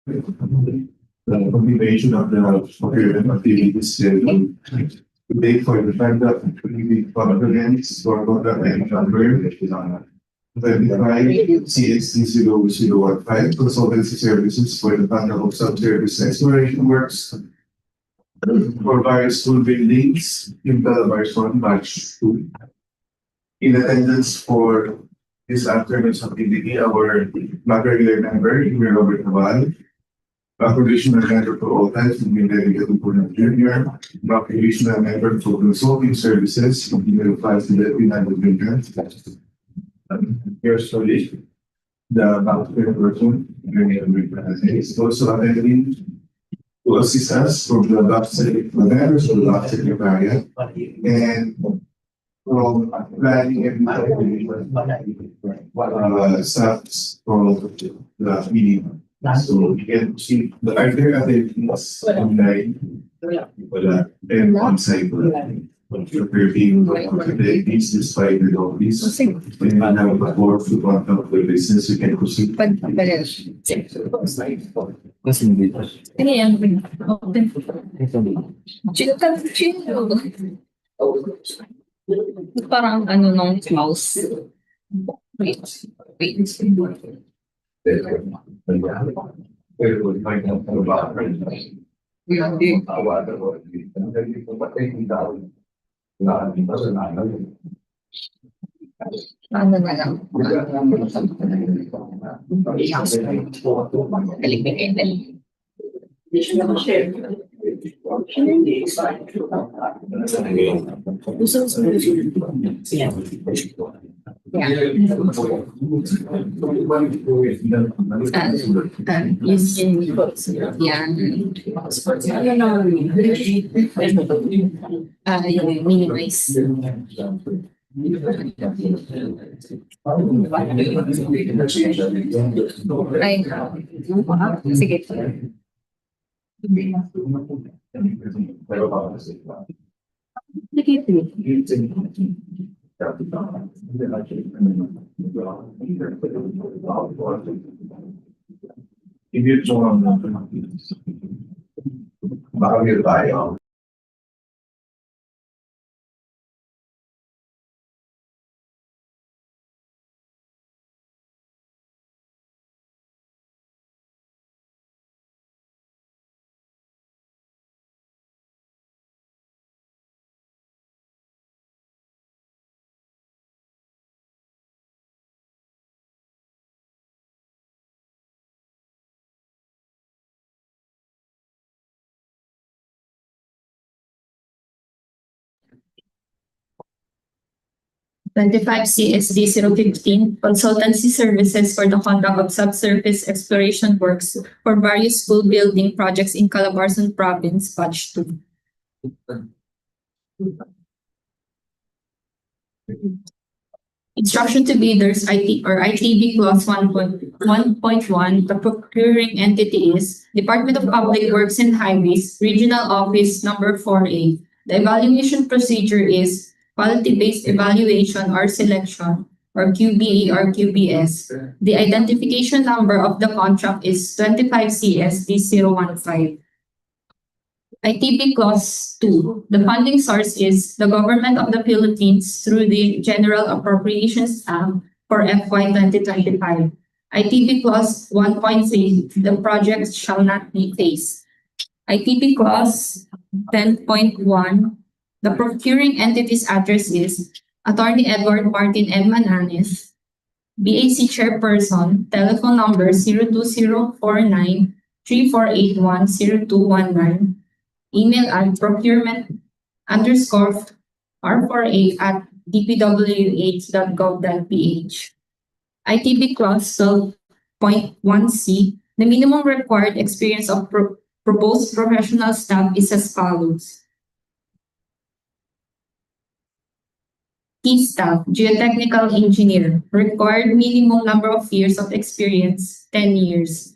The continuation of the procurement activities schedule today for the fact that we confidence for conduct and number 25 CST 0015 consultancy services for the conduct of subsurface exploration works for various school buildings in Calabar Zone Batch 2. In attendance for this afternoon's activity, our regular member, Robert Naval, Provisional member for all times, Delegate Junior, Provisional member for consulting services, Engineer Class Junior. Here's the Mountain person, is also attending to assist us from the members of the lab secretariat and from planning and staffs from the meeting. So you can see the other activities online, and on site. Preparing activities despite the office. When you have a board to contact the business, you can proceed. Parang ano nung mouse. Wait. Ano na lang. Minimize. Ay, sige. Hindi ito baka may tayo. CSD 015 consultancy services for the conduct of subsurface exploration works for various school building projects in Calabarzon Province, Batch 2. Instruction to bidders, ITB Clause 1.1, the procuring entity is Department of Public Works and Highways, Regional Office Number 4A. The evaluation procedure is Quality-Based Evaluation or Selection, or QBE or QBS. The identification number of the contract is 25 CSD 015. ITB Clause 2. The funding source is the Government of the Philippines through the General Appropriations Act for FY 2025. ITB Clause 1.3. The project shall not be phased. ITB Clause 10.1. The procuring entity's address is Attorney Edward Martin M. Mananes, BAC Chairperson, telephone number 02049-3481-0219, email at procurement_r4a@dpwh.gov.ph. ITB Clause 12.1c. The minimum required experience of proposed professional staff is as follows. Key staff, geotechnical engineer, required minimum number of years of experience, 10 years.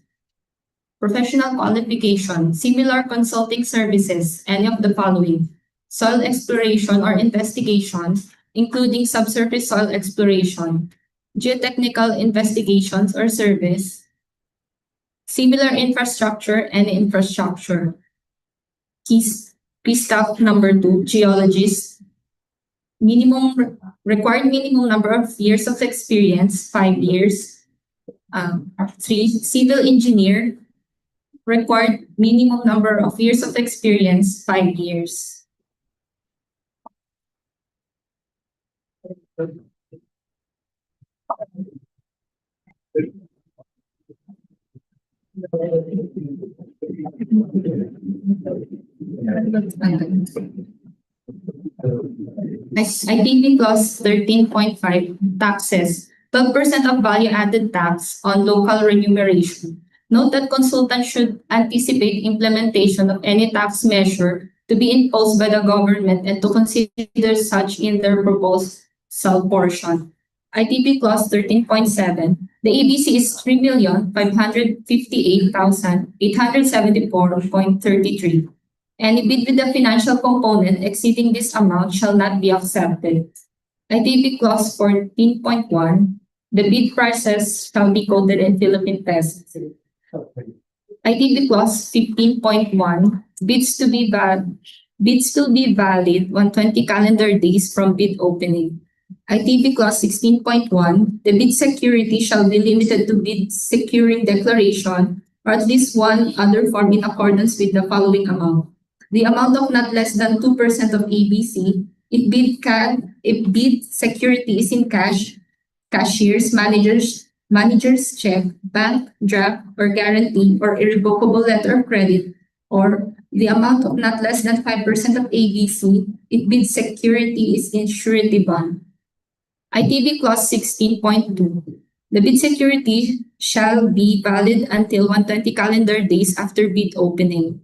Professional qualification, similar consulting services, any of the following. Soil exploration or investigation, including subsurface soil exploration, geotechnical investigations or service, similar infrastructure and infrastructure. Key staff number 2, geologist, required minimum number of years of experience, 5 years. 3, civil engineer, required minimum number of years of experience, 5 years. ITB Clause 13.5, taxes. 12% of value-added tax on local remuneration. Note that consultants should anticipate implementation of any tax measure to be imposed by the government and to consider such in their proposed portion. ITB Clause 13.7, the ABC is 3,558,874.33. Any bid with the financial component exceeding this amount shall not be accepted. ITB Clause 14.1, the bid prices shall be quoted in Philippine pesos. ITB Clause 15.1, bids to be valid 120 calendar days from bid opening. ITB Clause 16.1, the bid security shall be limited to bid securing declaration or at least one other form in accordance with the following amount. The amount of not less than 2% of ABC if bid security is in cash, cashier's manager's check, bank draft or guarantee or irrevocable letter of credit, or the amount of not less than 5% of ABC if bid security is in surety bond. ITB Clause 16.2. The bid security shall be valid until 120 calendar days after bid opening.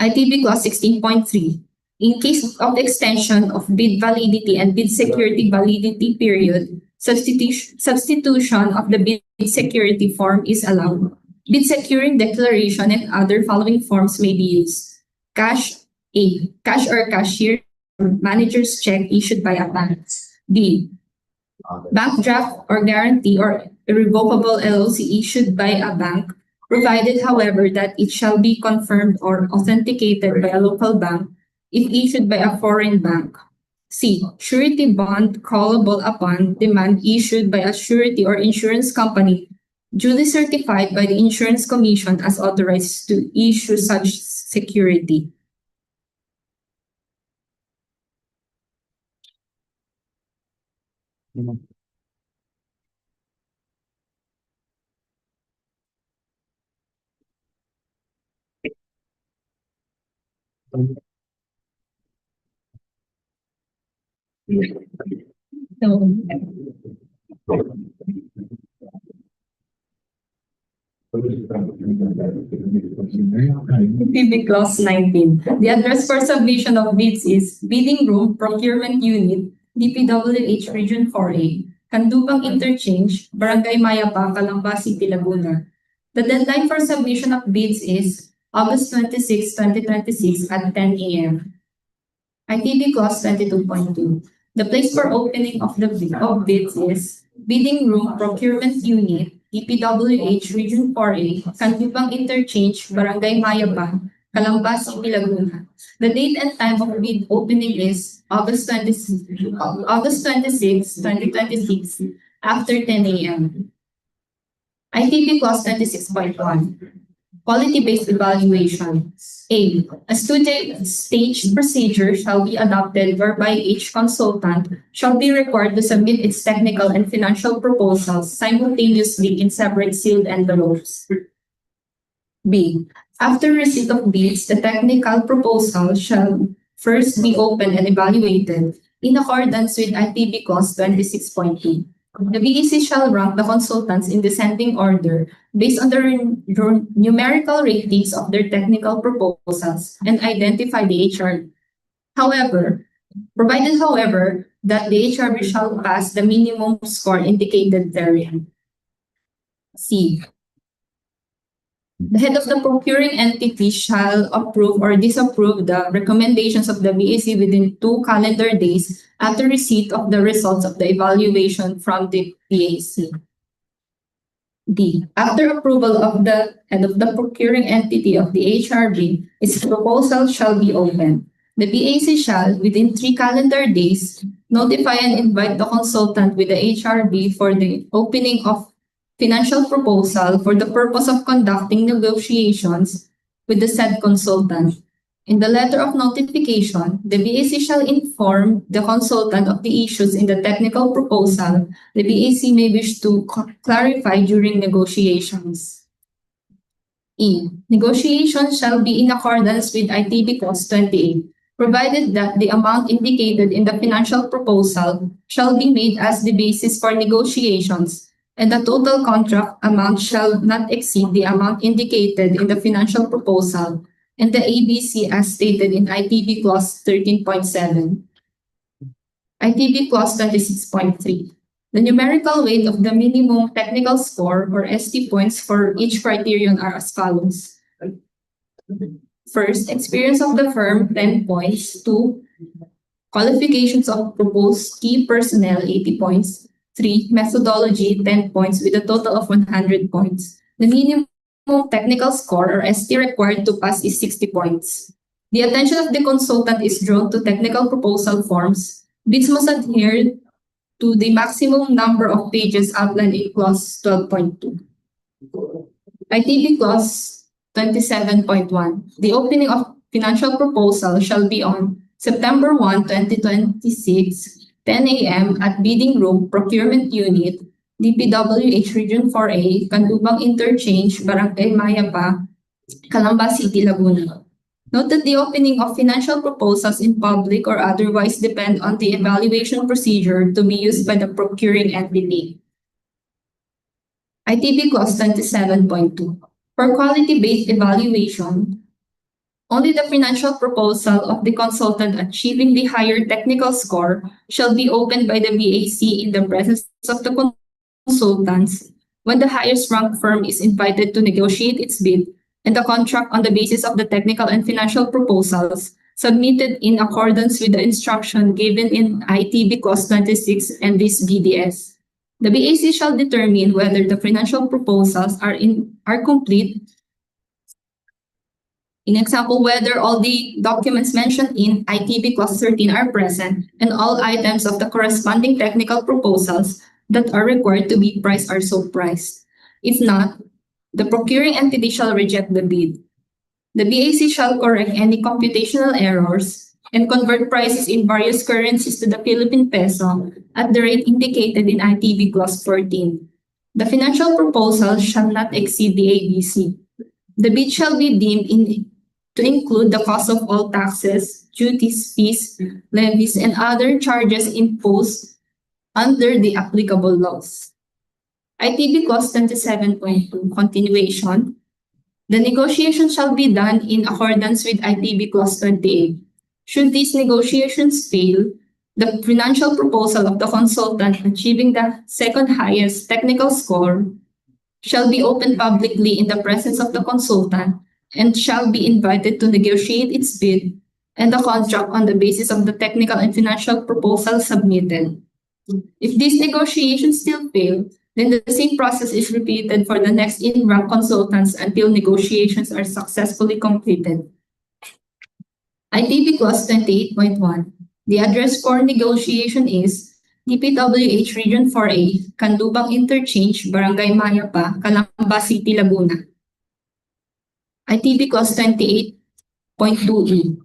ITB Clause 16.3. In case of extension of bid validity and bid security validity period, substitution of the bid security form is allowed. Bid securing declaration and other following forms may be used. Cash or cashier manager's check issued by a bank. B. Bank draft or guarantee or irrevocable LOC issued by a bank, provided, however, that it shall be confirmed or authenticated by a local bank if issued by a foreign bank. C. Surety bond callable upon demand issued by a surety or insurance company duly certified by the Insurance Commission as authorized to issue such security. So, ITB Clause 19. The address for submission of bids is Bidding Room, Procurement Unit, Dpwh Region 4A, Kandupang Interchange, Barangay Mayapa, Calamba City, Laguna. The deadline for submission of bids is August 26, 2026 at 10 a.m. ITB Clause 22.2. The place for opening of bids is Bidding Room, Procurement Unit, Dpwh Region 4A, Kandupang Interchange, Barangay Mayapa, Calamba City, Laguna. The date and time of bid opening is August 26, 2026, after 10 a.m. ITB Clause 26.1. Quality-based evaluation. A. A two-stage procedure shall be adopted whereby each consultant shall be required to submit its technical and financial proposals simultaneously in separate sealed envelopes. B. After receipt of bids, the technical proposal shall first be opened and evaluated in accordance with ITB Clause 26.2. The BEC shall rank the consultants in descending order based on the numerical ratings of their technical proposals and identify the HR. Provided, that the HRB shall pass the minimum score indicated therein. C. The head of the procuring entity shall approve or disapprove the recommendations of the BAC within 2 calendar days after receipt of the results of the evaluation from the BAC. D. After approval of the head of the procuring entity of the HRB, its proposal shall be opened. The BAC shall, within 3 calendar days, notify and invite the consultant with the HRB for the opening of financial proposal for the purpose of conducting negotiations with the said consultant. In the letter of notification, the BAC shall inform the consultant of the issues in the technical proposal the BAC may wish to clarify during negotiations. E. Negotiations shall be in accordance with ITB Clause 28, provided that the amount indicated in the financial proposal shall be made as the basis for negotiations, and the total contract amount shall not exceed the amount indicated in the financial proposal and the ABC as stated in ITB Clause 13.7. ITB Clause 26.3. The numerical weight of the minimum technical score or ST points for each criterion are as follows. First, experience of the firm, 10 points. 2, qualifications of proposed key personnel, 80 points. 3, methodology, 10 points with a total of 100 points. The minimum technical score or ST required to pass is 60 points. The attention of the consultant is drawn to technical proposal forms. Bids must adhere to the maximum number of pages outlined in Clause 12.2. ITB Clause 27.1. The opening of financial proposal shall be on September 1, 2026, 10 a.m. at Bidding Room, Procurement Unit, Dpwh Region 4A, Candubang Interchange, Barangay Mayapa, Calamba City, Laguna. Note that the opening of financial proposals in public or otherwise depend on the evaluation procedure to be used by the procuring entity. ITB Clause 27.2. For quality-based evaluation, only the financial proposal of the consultant achieving the higher technical score shall be opened by the BAC in the presence of the consultants when the highest ranked firm is invited to negotiate its bid and the contract on the basis of the technical and financial proposals submitted in accordance with the instruction given in ITB Clause 26 and this BDS. The BAC shall determine whether the financial proposals are complete. In example, whether all the documents mentioned in ITB Clause 13 are present and all items of the corresponding technical proposals that are required to be priced are so priced. If not, the procuring entity shall reject the bid. The BAC shall correct any computational errors and convert prices in various currencies to the Philippine peso at the rate indicated in ITB Clause 14. The financial proposal shall not exceed the ABC. The bid shall be deemed to include the cost of all taxes, duties, fees, levies, and other charges imposed under the applicable laws. ITB Clause 27.2 Continuation. The negotiation shall be done in accordance with ITB Clause 28. Should these negotiations fail, the financial proposal of the consultant achieving the second highest technical score shall be opened publicly in the presence of the consultant and shall be invited to negotiate its bid and the contract on the basis of the technical and financial proposal submitted. If these negotiations still fail, then the same process is repeated for the next in-rank consultants until negotiations are successfully completed. ITB Clause 28.1. The address for negotiation is Dpwh Region 4A, Candubang Interchange, Barangay Mayapa, Calamba City, Laguna. ITB Clause 28.2E.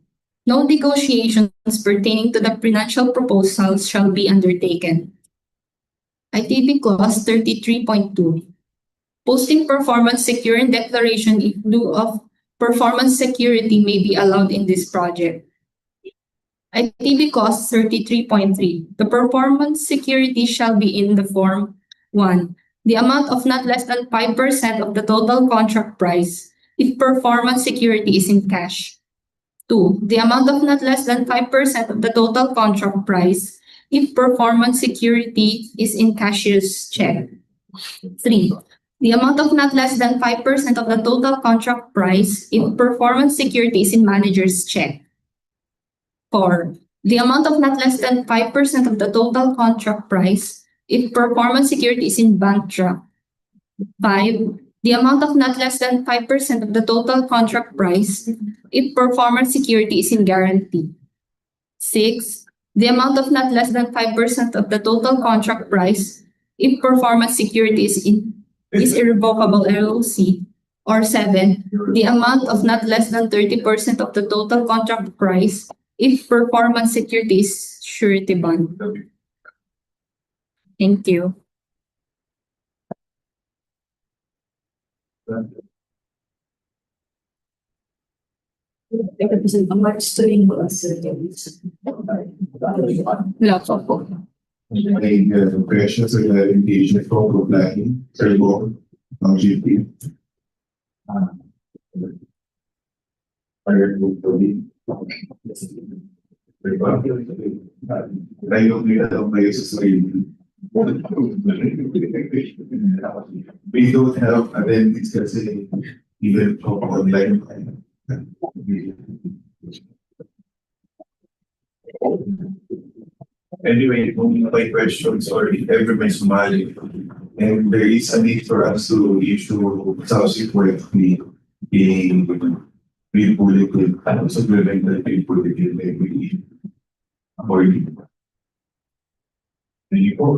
No negotiations pertaining to the financial proposals shall be undertaken. ITB Clause 33.2. Posting performance security declaration in lieu of performance security may be allowed in this project. ITB Clause 33.3. The performance security shall be in the form 1. The amount of not less than 5% of the total contract price if performance security is in cash. 2. The amount of not less than 5% of the total contract price if performance security is in cashier's check. 3. The amount of not less than 5% of the total contract price if performance security is in manager's check. 4. The amount of not less than 5% of the total contract price if performance security is in bank draft. 5. The amount of not less than 5% of the total contract price if performance security is in guarantee. 6. The amount of not less than 5% of the total contract price if performance security is irrevocable LOC. Or 7. The amount of not less than 30% of the total contract price if performance security is surety bond. Thank you. Lots of po. Any questions or clarification from compliance, Sir Bo, from GP? Fire group to be. I don't need a places we don't have a then discussing even from online. Anyway, moving by questions or if everyone's smiling, and there is a need for us to issue subsequently being republic supplemental republic equity.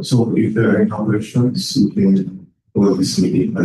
So if there are no questions, we can close this meeting.